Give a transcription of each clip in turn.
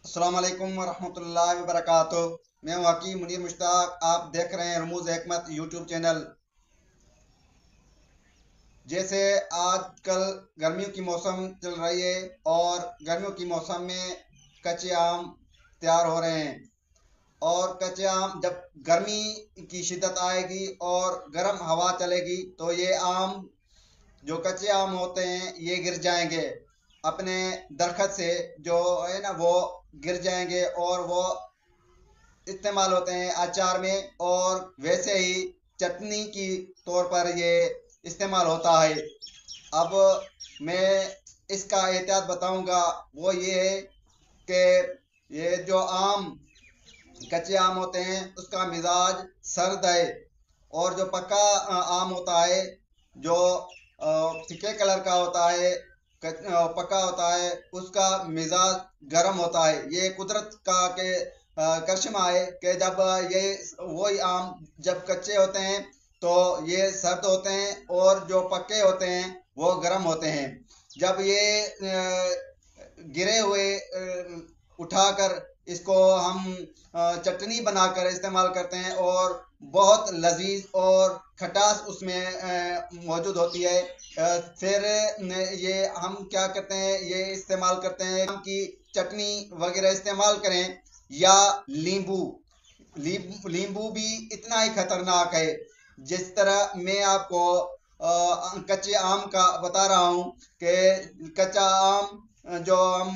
अस्सलाम वालेकुम वरहमतुल्लाहि वबरकातुह। मैं हूं हकीम मुनीर मुश्ताक। आप देख रहे हैं रमूज हिकमत यूट्यूब चैनल। जैसे आजकल गर्मियों की मौसम चल रही है और गर्मियों की मौसम में कच्चे आम तैयार हो रहे हैं। और कच्चे आम जब गर्मी की शिद्दत आएगी और गर्म हवा चलेगी तो ये आम, जो कच्चे आम होते हैं, ये गिर जाएंगे अपने दरखत से, जो है ना, वो गिर जाएंगे और वो इस्तेमाल होते हैं अचार में, और वैसे ही चटनी की तौर पर ये इस्तेमाल होता है। अब मैं इसका एहतियात बताऊंगा, वो ये है कि ये जो आम, कच्चे आम होते हैं, उसका मिजाज सर्द है। और जो पक्का आम होता है, जो फिके कलर का होता है, पक्का होता है, उसका मिजाज गर्म होता है। ये कुदरत का के करिश्मा है कि जब ये वही आम जब कच्चे होते हैं तो ये सर्द होते हैं, और जो पक्के होते हैं वो गर्म होते हैं। जब ये गिरे हुए उठाकर इसको हम चटनी बनाकर इस्तेमाल करते हैं, और बहुत लजीज और खटास उसमें मौजूद होती है। फिर ये हम क्या करते हैं, ये इस्तेमाल करते हैं कि चटनी वगैरह इस्तेमाल करें, या नींबू। नींबू भी इतना ही खतरनाक है। जिस तरह मैं आपको कच्चे आम का बता रहा हूँ कि कच्चा आम जो हम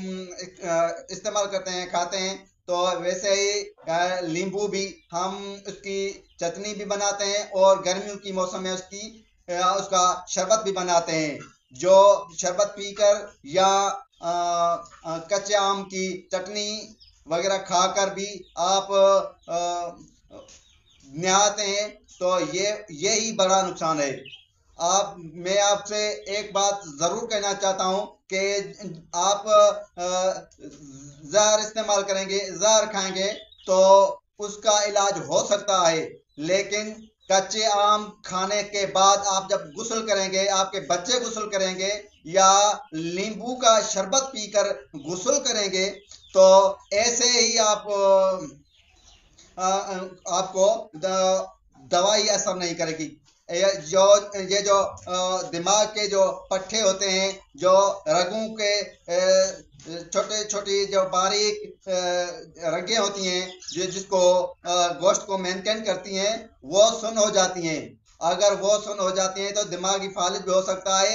इस्तेमाल करते हैं, खाते हैं, तो वैसे ही नींबू भी हम उसकी चटनी भी बनाते हैं, और गर्मियों की मौसम में उसका शरबत भी बनाते हैं। जो शरबत पीकर या कच्चे आम की चटनी वगैरह खाकर भी आप नहाते हैं, तो यही बड़ा नुकसान है। मैं आपसे एक बात जरूर कहना चाहता हूं कि आप जहर इस्तेमाल करेंगे, जहर खाएंगे, तो उसका इलाज हो सकता है। लेकिन कच्चे आम खाने के बाद आप जब गुस्ल करेंगे, आपके बच्चे गुस्ल करेंगे, या नींबू का शरबत पीकर गुस्ल करेंगे, तो ऐसे ही आपको दवाई असर नहीं करेगी। ये जो दिमाग के जो पट्टे होते हैं, जो रगों के छोटे छोटी जो बारीक रगें होती हैं, जिसको गोश्त को मेंटेन करती हैं, वो सुन्न हो जाती हैं। अगर वो सुन्न हो जाती हैं तो दिमागी फालिज भी हो सकता है,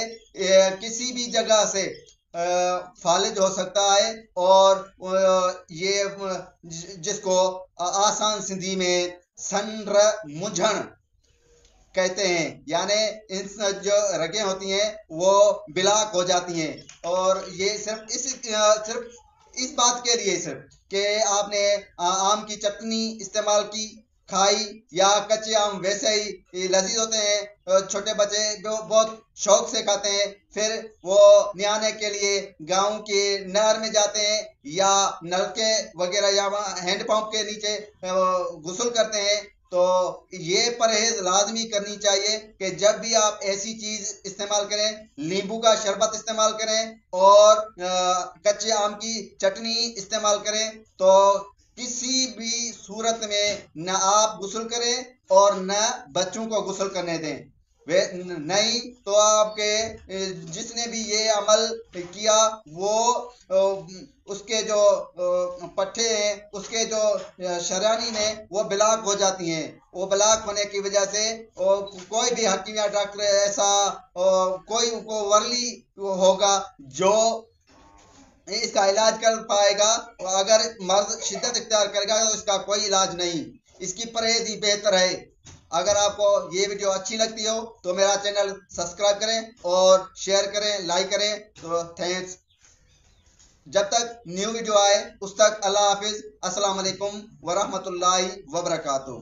किसी भी जगह से फालिज हो सकता है। और ये जिसको आसान सिंधी में संड्र मुझण कहते हैं, यानी इन जो रगें होती हैं वो बिलाक हो जाती हैं। और ये सिर्फ इस बात के लिए, सिर्फ कि आपने आम की चटनी इस्तेमाल की, खाई, या कच्चे आम वैसे ही लजीज होते हैं, छोटे बच्चे जो बहुत शौक से खाते हैं, फिर वो नहाने के लिए गांव के नहर में जाते हैं, या नलके वगैरह, या हैंड पंप के नीचे गुस्ल करते हैं। तो ये परहेज लाजमी करनी चाहिए कि जब भी आप ऐसी चीज इस्तेमाल करें, नींबू का शरबत इस्तेमाल करें, और कच्चे आम की चटनी इस्तेमाल करें, तो किसी भी सूरत में न आप गुस्ल करें और न बच्चों को गुस्ल करने दें। वे नहीं तो आपके जिसने भी ये अमल किया, वो उसके जो पट्टे हैं, उसके जो शरानी में वो ब्लॉक हो जाती हैं। वो ब्लॉक होने की वजह से कोई भी हकीम या डॉक्टर ऐसा कोई उनको वर्ली होगा जो इसका इलाज कर पाएगा। अगर मर्द शिद्दत इख्तियार करेगा तो इसका कोई इलाज नहीं, इसकी परहेज ही बेहतर है। अगर आपको ये वीडियो अच्छी लगती हो तो मेरा चैनल सब्सक्राइब करें और शेयर करें, लाइक करें। तो थैंक्स। जब तक न्यू वीडियो आए उस तक अल्लाह हाफिज। अस्सलाम वालेकुम वरहमतुल्लाहि वबरकातुहू।